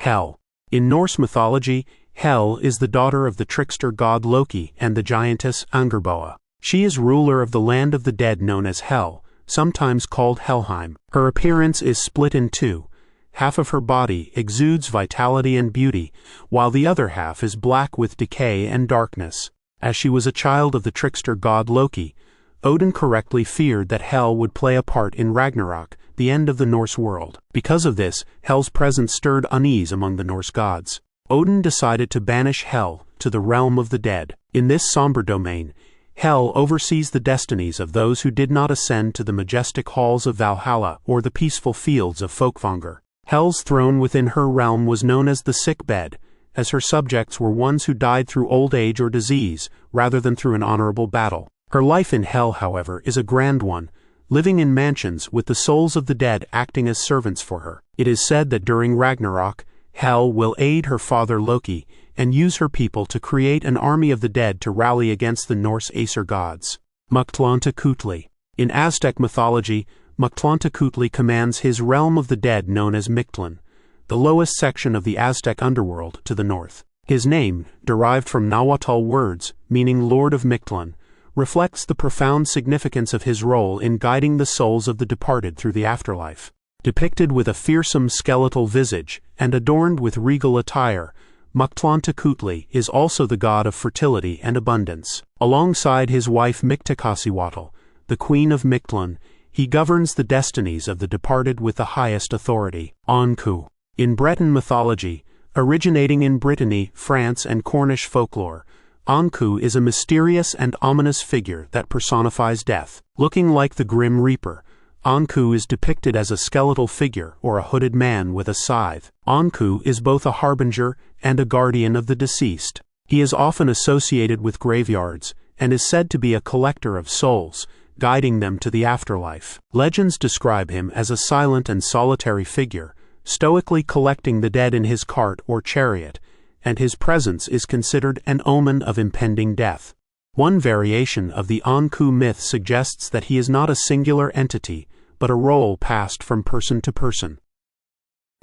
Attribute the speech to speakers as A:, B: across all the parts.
A: Hel. In Norse mythology, Hel is the daughter of the trickster god Loki and the giantess Angerboa. She is ruler of the land of the dead known as Hel, sometimes called Helheim. Her appearance is split in two. Half of her body exudes vitality and beauty, while the other half is black with decay and darkness. As she was a child of the trickster god Loki, Odin correctly feared that Hel would play a part in Ragnarok, the end of the Norse world. Because of this, Hel's presence stirred unease among the Norse gods. Odin decided to banish Hel to the realm of the dead. In this somber domain, Hel oversees the destinies of those who did not ascend to the majestic halls of Valhalla or the peaceful fields of Folkvanger. Hel's throne within her realm was known as the sick bed, as her subjects were ones who died through old age or disease, rather than through an honorable battle. Her life in Hel, however, is a grand one, living in mansions with the souls of the dead acting as servants for her. It is said that during Ragnarok, Hel will aid her father Loki and use her people to create an army of the dead to rally against the Norse Aesir gods. Mictlantecuhtli. In Aztec mythology, Mictlantecuhtli commands his realm of the dead known as Mictlan, the lowest section of the Aztec underworld to the north. His name, derived from Nahuatl words meaning Lord of Mictlan, reflects the profound significance of his role in guiding the souls of the departed through the afterlife. Depicted with a fearsome skeletal visage and adorned with regal attire, Mictlantecuhtli is also the god of fertility and abundance. Alongside his wife Mictlantecuhtli, the queen of Mictlan, he governs the destinies of the departed with the highest authority. Anku. In Breton mythology, originating in Brittany, France, and Cornish folklore, Anku is a mysterious and ominous figure that personifies death. Looking like the Grim Reaper, Anku is depicted as a skeletal figure or a hooded man with a scythe. Anku is both a harbinger and a guardian of the deceased. He is often associated with graveyards and is said to be a collector of souls, guiding them to the afterlife. Legends describe him as a silent and solitary figure, stoically collecting the dead in his cart or chariot, and his presence is considered an omen of impending death. One variation of the Anku myth suggests that he is not a singular entity, but a role passed from person to person.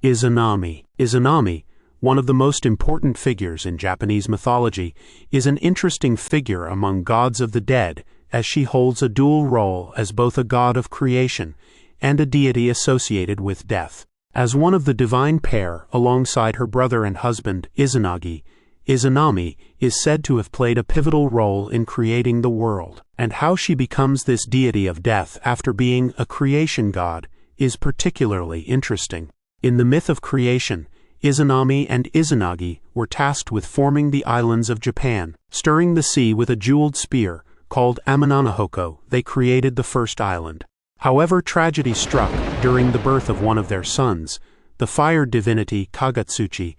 A: Izanami. Izanami, one of the most important figures in Japanese mythology, is an interesting figure among gods of the dead, as she holds a dual role as both a god of creation and a deity associated with death. As one of the divine pair alongside her brother and husband Izanagi, Izanami is said to have played a pivotal role in creating the world, and how she becomes this deity of death after being a creation god is particularly interesting. In the myth of creation, Izanami and Izanagi were tasked with forming the islands of Japan. Stirring the sea with a jeweled spear, called Amananahoko, they created the first island. However, tragedy struck during the birth of one of their sons, the fire divinity Kagatsuchi,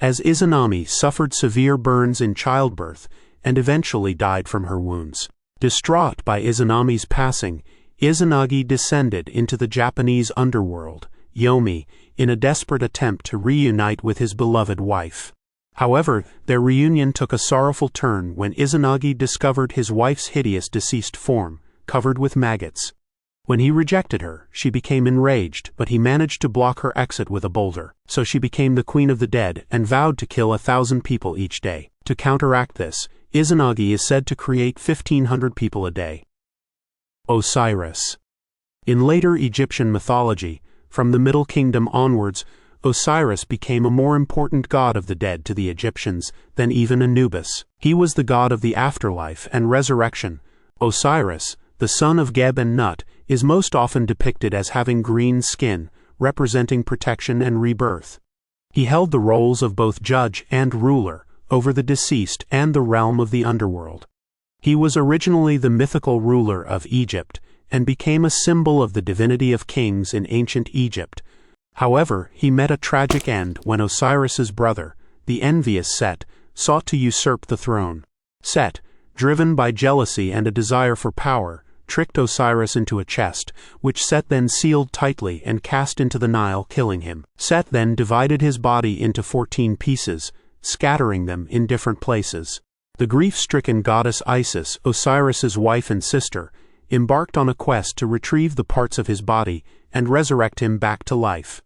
A: as Izanami suffered severe burns in childbirth and eventually died from her wounds. Distraught by Izanami's passing, Izanagi descended into the Japanese underworld, Yomi, in a desperate attempt to reunite with his beloved wife. However, their reunion took a sorrowful turn when Izanagi discovered his wife's hideous deceased form, covered with maggots. When he rejected her, she became enraged, but he managed to block her exit with a boulder. So she became the queen of the dead and vowed to kill 1,000 people each day. To counteract this, Izanagi is said to create 1,500 people a day. Osiris. In later Egyptian mythology, from the Middle Kingdom onwards, Osiris became a more important god of the dead to the Egyptians than even Anubis. He was the god of the afterlife and resurrection. Osiris, the son of Geb and Nut, is most often depicted as having green skin, representing protection and rebirth. He held the roles of both judge and ruler over the deceased and the realm of the underworld. He was originally the mythical ruler of Egypt and became a symbol of the divinity of kings in ancient Egypt. However, he met a tragic end when Osiris's brother, the envious Set, sought to usurp the throne. Set, driven by jealousy and a desire for power, tricked Osiris into a chest, which Set then sealed tightly and cast into the Nile, killing him. Set then divided his body into 14 pieces, scattering them in different places. The grief-stricken goddess Isis, Osiris's wife and sister, embarked on a quest to retrieve the parts of his body and resurrect him back to life.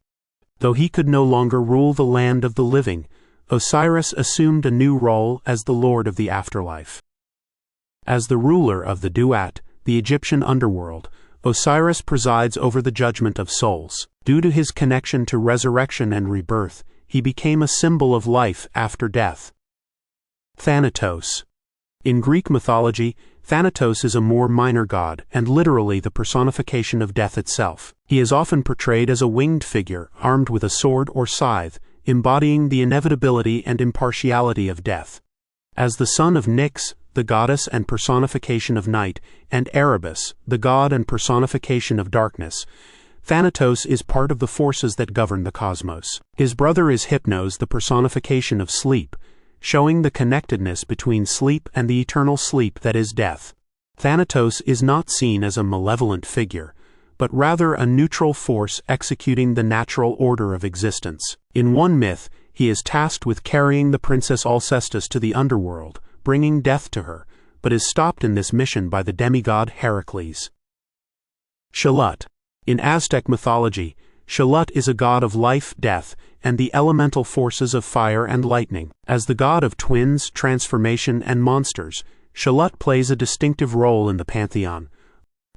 A: Though he could no longer rule the land of the living, Osiris assumed a new role as the lord of the afterlife. As the ruler of the Duat, the Egyptian underworld, Osiris presides over the judgment of souls. Due to his connection to resurrection and rebirth, he became a symbol of life after death. Thanatos. In Greek mythology, Thanatos is a more minor god and literally the personification of death itself. He is often portrayed as a winged figure armed with a sword or scythe, embodying the inevitability and impartiality of death. As the son of Nyx, the goddess and personification of night, and Erebus, the god and personification of darkness, Thanatos is part of the forces that govern the cosmos. His brother is Hypnos, the personification of sleep, showing the connectedness between sleep and the eternal sleep that is death. Thanatos is not seen as a malevolent figure, but rather a neutral force executing the natural order of existence. In one myth, he is tasked with carrying the princess Alcestis to the underworld, bringing death to her, but is stopped in this mission by the demigod Heracles. Shalut. In Aztec mythology, Shalut is a god of life, death, and the elemental forces of fire and lightning. As the god of twins, transformation, and monsters, Shalut plays a distinctive role in the pantheon.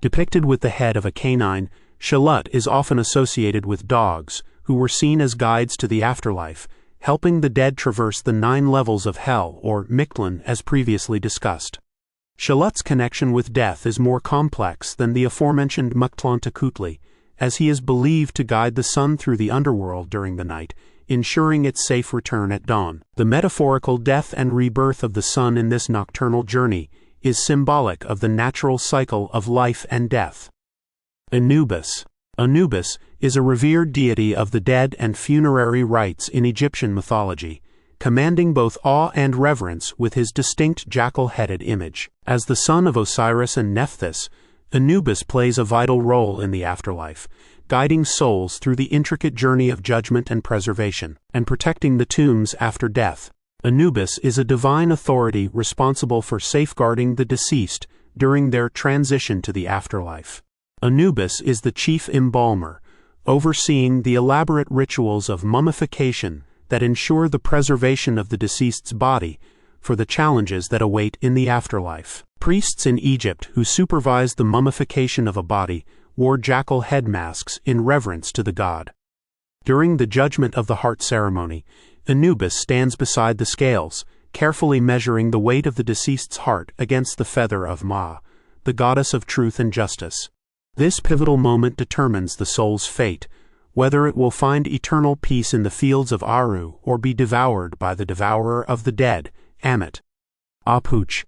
A: Depicted with the head of a canine, Shalut is often associated with dogs, who were seen as guides to the afterlife, helping the dead traverse the 9 levels of hell, or Mictlan, as previously discussed. Shalut's connection with death is more complex than the aforementioned Mictlantecuhtli, as he is believed to guide the sun through the underworld during the night, ensuring its safe return at dawn. The metaphorical death and rebirth of the sun in this nocturnal journey is symbolic of the natural cycle of life and death. Anubis. Anubis is a revered deity of the dead and funerary rites in Egyptian mythology, commanding both awe and reverence with his distinct jackal-headed image. As the son of Osiris and Nephthys, Anubis plays a vital role in the afterlife, guiding souls through the intricate journey of judgment and preservation, and protecting the tombs after death. Anubis is a divine authority responsible for safeguarding the deceased during their transition to the afterlife. Anubis is the chief embalmer, overseeing the elaborate rituals of mummification that ensure the preservation of the deceased's body for the challenges that await in the afterlife. Priests in Egypt who supervised the mummification of a body wore jackal head masks in reverence to the god. During the Judgment of the Heart ceremony, Anubis stands beside the scales, carefully measuring the weight of the deceased's heart against the feather of Ma, the goddess of truth and justice. This pivotal moment determines the soul's fate, whether it will find eternal peace in the fields of Aru or be devoured by the devourer of the dead, Ammit. Puch.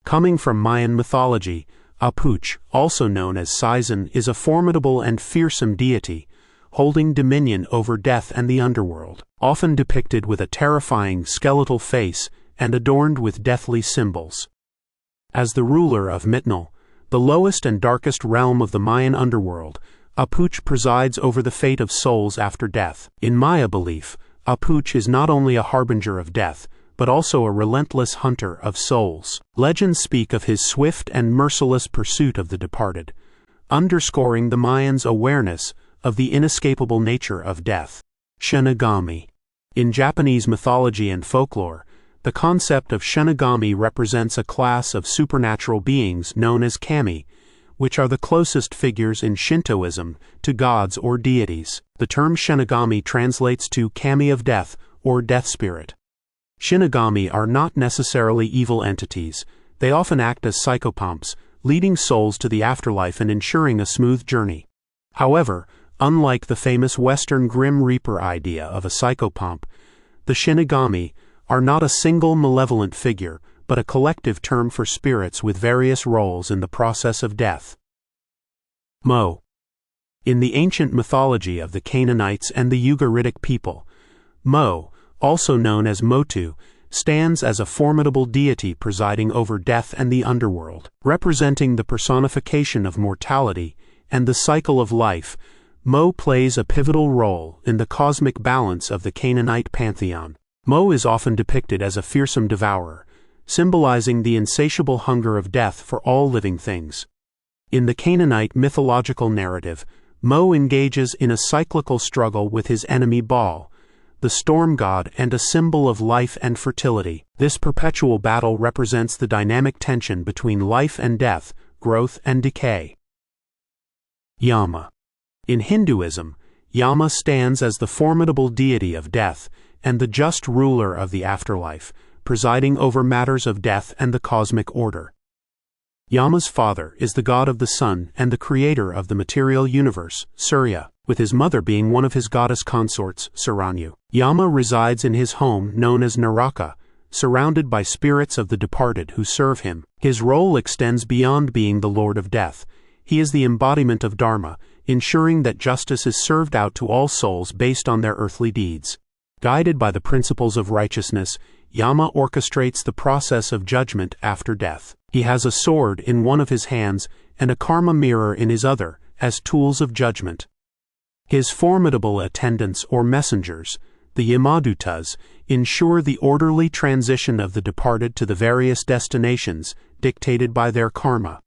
A: Coming from Mayan mythology, Puch, also known as Sison, is a formidable and fearsome deity, holding dominion over death and the underworld, often depicted with a terrifying skeletal face and adorned with deathly symbols. As the ruler of Mitnal, the lowest and darkest realm of the Mayan underworld, Puch presides over the fate of souls after death. In Maya belief, Puch is not only a harbinger of death, but also a relentless hunter of souls. Legends speak of his swift and merciless pursuit of the departed, underscoring the Mayans' awareness of the inescapable nature of death. Shinigami. In Japanese mythology and folklore, the concept of Shinigami represents a class of supernatural beings known as kami, which are the closest figures in Shintoism to gods or deities. The term Shinigami translates to kami of death or death spirit. Shinigami are not necessarily evil entities. They often act as psychopomps, leading souls to the afterlife and ensuring a smooth journey. However, unlike the famous Western Grim Reaper idea of a psychopomp, the Shinigami are not a single malevolent figure, but a collective term for spirits with various roles in the process of death. Mo. In the ancient mythology of the Canaanites and the Ugaritic people, Mo, also known as Motu, stands as a formidable deity presiding over death and the underworld. Representing the personification of mortality and the cycle of life, Mo plays a pivotal role in the cosmic balance of the Canaanite pantheon. Mo is often depicted as a fearsome devourer, symbolizing the insatiable hunger of death for all living things. In the Canaanite mythological narrative, Mo engages in a cyclical struggle with his enemy Baal, the storm god and a symbol of life and fertility. This perpetual battle represents the dynamic tension between life and death, growth and decay. Yama. In Hinduism, Yama stands as the formidable deity of death and the just ruler of the afterlife, presiding over matters of death and the cosmic order. Yama's father is the god of the sun and the creator of the material universe, Surya, with his mother being one of his goddess consorts, Saranyu. Yama resides in his home known as Naraka, surrounded by spirits of the departed who serve him. His role extends beyond being the lord of death. He is the embodiment of Dharma, ensuring that justice is served out to all souls based on their earthly deeds. Guided by the principles of righteousness, Yama orchestrates the process of judgment after death. He has a sword in one of his hands and a karma mirror in his other, as tools of judgment. His formidable attendants or messengers, the Yamadutas, ensure the orderly transition of the departed to the various destinations dictated by their karma.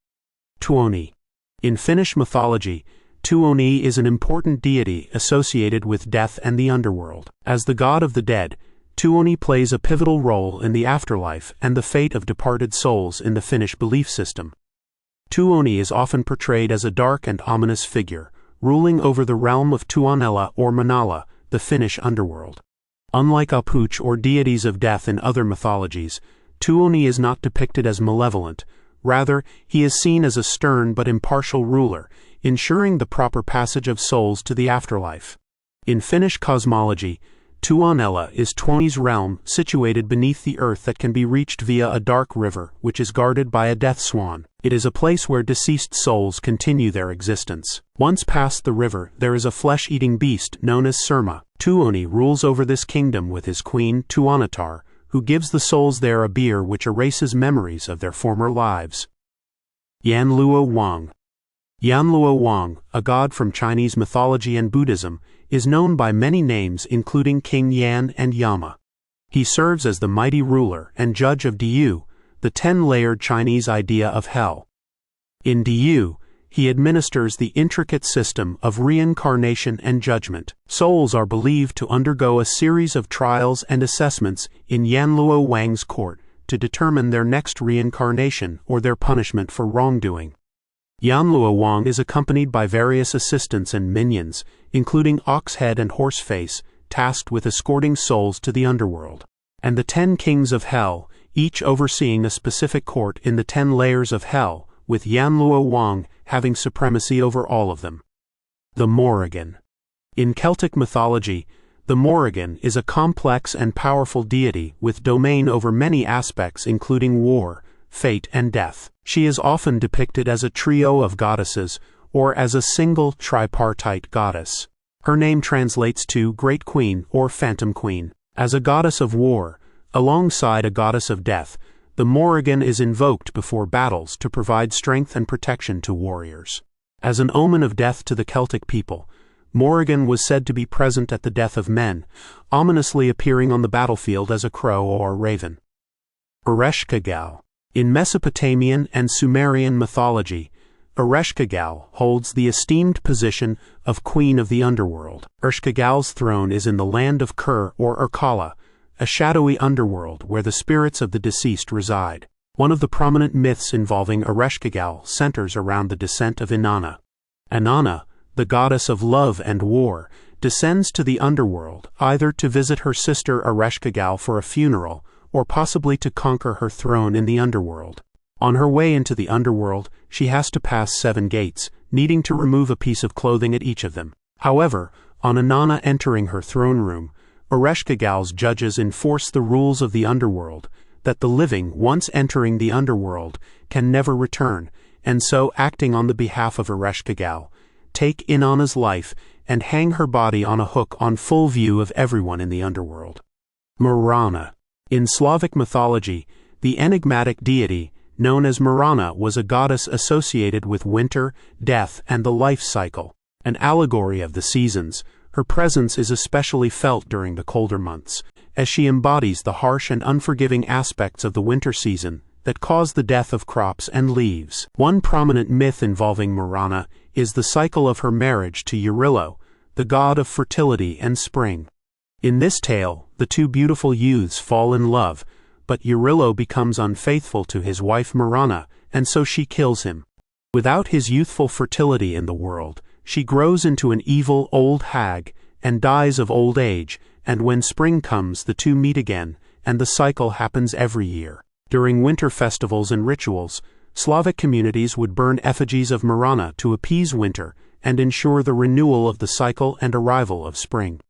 A: Tuoni. In Finnish mythology, Tuoni is an important deity associated with death and the underworld. As the god of the dead, Tuoni plays a pivotal role in the afterlife and the fate of departed souls in the Finnish belief system. Tuoni is often portrayed as a dark and ominous figure, ruling over the realm of Tuonela or Manala, the Finnish underworld. Unlike Puch or deities of death in other mythologies, Tuoni is not depicted as malevolent. Rather, he is seen as a stern but impartial ruler, ensuring the proper passage of souls to the afterlife. In Finnish cosmology, Tuonela is Tuoni's realm situated beneath the earth that can be reached via a dark river which is guarded by a death swan. It is a place where deceased souls continue their existence. Once past the river, there is a flesh-eating beast known as Surma. Tuoni rules over this kingdom with his queen, Tuonatar, who gives the souls there a beer which erases memories of their former lives. Yanluo Wang. Yanluo Wang, a god from Chinese mythology and Buddhism, is known by many names including King Yan and Yama. He serves as the mighty ruler and judge of Diyu, the 10-layered Chinese idea of hell. In Diyu, he administers the intricate system of reincarnation and judgment. Souls are believed to undergo a series of trials and assessments in Yanluo Wang's court to determine their next reincarnation or their punishment for wrongdoing. Yanluo Wang is accompanied by various assistants and minions, including Oxhead and Horseface, tasked with escorting souls to the underworld. And the 10 kings of hell, each overseeing a specific court in the 10 layers of hell, with Yanluo Wang having supremacy over all of them. The Morrigan. In Celtic mythology, the Morrigan is a complex and powerful deity with domain over many aspects including war, fate, and death. She is often depicted as a trio of goddesses or as a single tripartite goddess. Her name translates to Great Queen or Phantom Queen. As a goddess of war, alongside a goddess of death, the Morrigan is invoked before battles to provide strength and protection to warriors. As an omen of death to the Celtic people, Morrigan was said to be present at the death of men, ominously appearing on the battlefield as a crow or a raven. Ereshkigal. In Mesopotamian and Sumerian mythology, Ereshkigal holds the esteemed position of Queen of the Underworld. Ereshkigal's throne is in the land of Kur or Urkala, a shadowy underworld where the spirits of the deceased reside. One of the prominent myths involving Ereshkigal centers around the descent of Inanna. Inanna, the goddess of love and war, descends to the underworld either to visit her sister Ereshkigal for a funeral or possibly to conquer her throne in the underworld. On her way into the underworld, she has to pass 7 gates, needing to remove a piece of clothing at each of them. However, on Inanna entering her throne room, Ereshkigal's judges enforce the rules of the underworld, that the living, once entering the underworld, can never return, and so, acting on the behalf of Ereshkigal, take Inanna's life and hang her body on a hook on full view of everyone in the underworld. Marana. In Slavic mythology, the enigmatic deity, known as Marana, was a goddess associated with winter, death, and the life cycle. An allegory of the seasons, her presence is especially felt during the colder months, as she embodies the harsh and unforgiving aspects of the winter season that cause the death of crops and leaves. One prominent myth involving Marana is the cycle of her marriage to Eurylo, the god of fertility and spring. In this tale, the two beautiful youths fall in love, but Eurylo becomes unfaithful to his wife Marana, and so she kills him. Without his youthful fertility in the world, she grows into an evil old hag, and dies of old age, and when spring comes the two meet again, and the cycle happens every year. During winter festivals and rituals, Slavic communities would burn effigies of Marana to appease winter and ensure the renewal of the cycle and arrival of spring.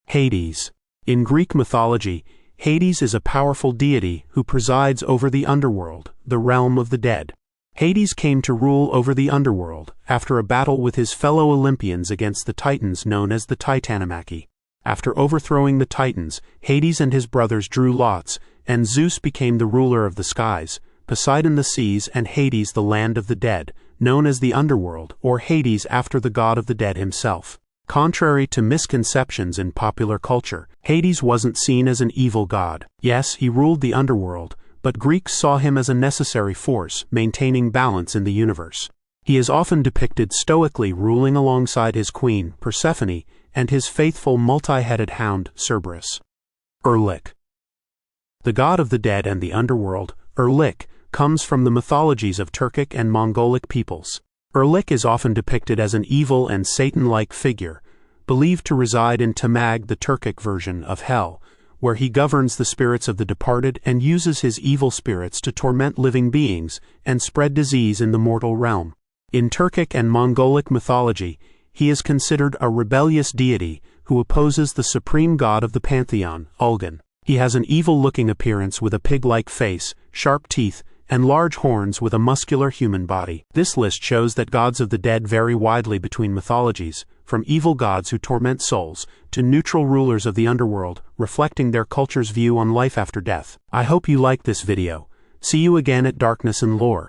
A: Hades. In Greek mythology, Hades is a powerful deity who presides over the underworld, the realm of the dead. Hades came to rule over the underworld after a battle with his fellow Olympians against the Titans known as the Titanomachy. After overthrowing the Titans, Hades and his brothers drew lots, and Zeus became the ruler of the skies, Poseidon the seas, and Hades the land of the dead, known as the Underworld, or Hades after the god of the dead himself. Contrary to misconceptions in popular culture, Hades wasn't seen as an evil god. Yes, he ruled the underworld, but Greeks saw him as a necessary force, maintaining balance in the universe. He is often depicted stoically ruling alongside his queen, Persephone, and his faithful multi-headed hound, Cerberus. Erlik. The god of the dead and the underworld, Erlik, comes from the mythologies of Turkic and Mongolic peoples. Erlik is often depicted as an evil and Satan-like figure, believed to reside in Tamag, the Turkic version of hell, where he governs the spirits of the departed and uses his evil spirits to torment living beings and spread disease in the mortal realm. In Turkic and Mongolic mythology, he is considered a rebellious deity who opposes the supreme god of the pantheon, Ulgan. He has an evil-looking appearance with a pig-like face, sharp teeth, and large horns with a muscular human body. This list shows that gods of the dead vary widely between mythologies, from evil gods who torment souls to neutral rulers of the underworld, reflecting their culture's view on life after death. I hope you liked this video. See you again at Darkness and Lore.